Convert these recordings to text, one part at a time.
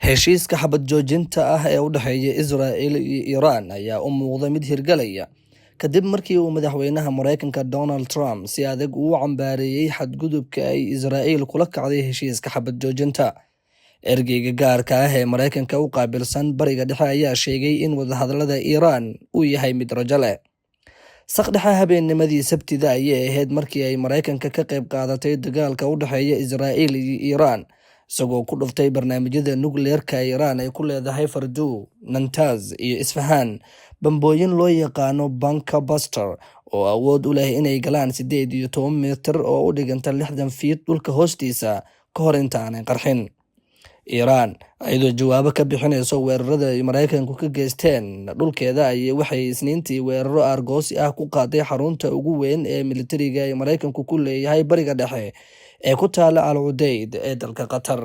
Heshiiska xabad joojinta ah ee u dhexeeya Israa'iil iyo Iiraan ayaa u muuqda mid hirgalaya kadib markii uu madaxweynaha Mareykanka Donald Trump si adag u cambaareeyay xadgudubka ay Israa'iil kula kacday heshiiska xabad joojinta. Ergeyga gaarka ah ee Mareykanka u qaabilsan Bariga Dhexe ayaa sheegay in wadahadallada Iiraan uu yahay mid rajo leh. Saqdhexa habeennimadii Sabtida ayay ahayd markii ay Mareykanka ka qayb qaadatay dagaalka u dhexeeya Israa'iil iyo Iiraan, isagoo ku dhuftay barnaamijyada nukliyeerka Iiraan ay ku leedahay Fordow, Natanz iyo Isfahan, bambooyin loo yaqaano bunker buster oo awood u leh inay galaan 18 mitir oo u dhiganta 60 fiit dhulka hoostiisa ka hor inta aanay qarxin. Iiraan ayadoo jawaabo ka bixinayso weerarada ay Mareykanku ka geysteen dhulkeeda waxay Isniintii weeraro aargoosi ah ku qaaday xarunta ugu weyn ee militariga ee Mareykanku ku leeyahay Bariga Dhexe ee ku taala Al Udeyd ee dalka Qatar.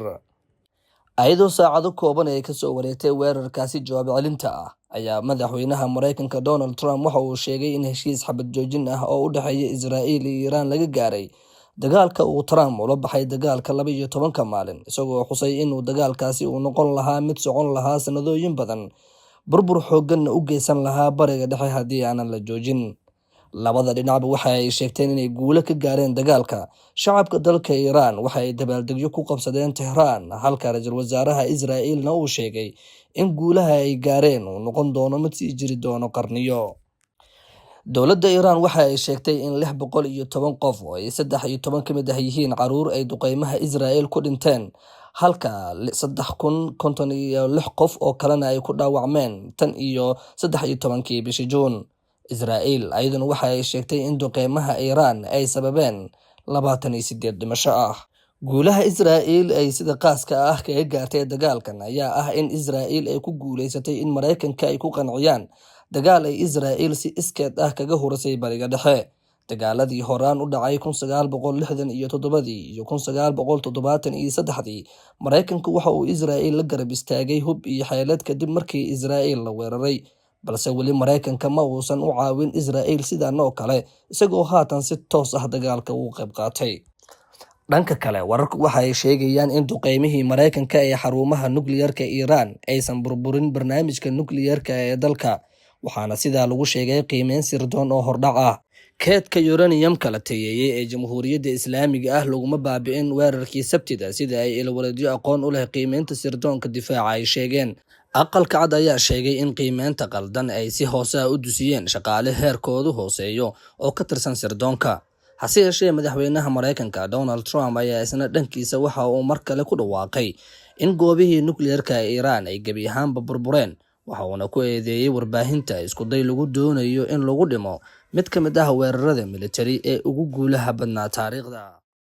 Ayadoo saacado kooban ay kasoo wareegtay weerarkaasi jawaab celinta ah, ayaa madaxweynaha Mareykanka Donald Trump waxa uu sheegay in heshiis xabad joojin ah oo u dhexeeya Israa'iil iyo Iiraan laga gaaray dagaalka uu Trump ula baxay dagaalka 12 maalin, isagoo xusay inuu dagaalkaasi uu noqon lahaa mid socon lahaa sanadooyin badan, burbur xoogganna u geysan lahaa Bariga Dhexe haddii aanan la joojin. Labada dhinacba waxa ay sheegteen inay guulo ka gaareen dagaalka. Shacabka dalka Iiraan waxa ay dabaaldegyo ku qabsadeen Tehran, halka ra'iisul wasaaraha Israa'iilna uu sheegay in guulaha ay gaareen uu noqon doono mid sii jiri doono qarniyo. Dowladda Iiraan waxa ay sheegtay in 610 qof oo ay 13 ka mid ah yihiin caruur ay duqeymaha Israa'iil ku dhinteen, halka 3,056 qof oo kalena ay ku dhaawacmeen tan iyo 13kii bishii Juun. Israa'iil ayaduna waxa ay sheegtay in duqeymaha Iiraan ay sababeen 28 dhimasho ah. Guulaha Israa'iil ay sida qaaska ah kaga gaartay dagaalkan ayaa ah in Israa'iil ay ku guuleysatay in Mareykanka ay ku qanciyaan dagaal ay Israa'iil si iskeed ah kaga horisay Bariga Dhexe. Dagaaladii horaan u dhacay 1967 iyo 1973, Mareykanku waxa uu Israa'iil la garab istaagay hub iyo xeelad kadib markii Israa'iil la weeraray, balse weli Mareykanka ma uusan u caawin Israa'iil sidan oo kale, isagoo haatan si toos ah dagaalka uga qayb qaatay. Dhanka kale, wararku waxa ay sheegayaan in duqeymihii Mareykanka ee xarumaha nukliyeerka Iiraan aysan burburin barnaamijka nukliyeerka ee dalka, waxaana sidaa lagu sheegay qiimeyn sirdoon oo hordhac ah. Keedka uranium-ka la tayeeyay ee Jamhuuriyadda Islaamiga ah laguma baabi'in weerarkii Sabtida, sida ay ilwareedyo aqoon u leh qiimeynta sirdoonka difaaca ay sheegeen. Aqalka Cad ayaa sheegay in qiimeynta qaldan ay si hoose u dusiyeen shaqaale heerkoodu hooseeyo oo ka tirsan sirdoonka. Hase yeeshee, madaxweynaha Mareykanka Donald Trump ayaa isna dhankiisa waxa uu mar kale ku dhawaaqay in goobihii nukliyeerka ee Iiraan ay gebi ahaanba burbureen, waxa uuna ku eedeeyay warbaahinta isku day lagu doonayo in lagu dhimo mid ka mid ah weerarada militari ee ugu guulaha badnaa taariikhda.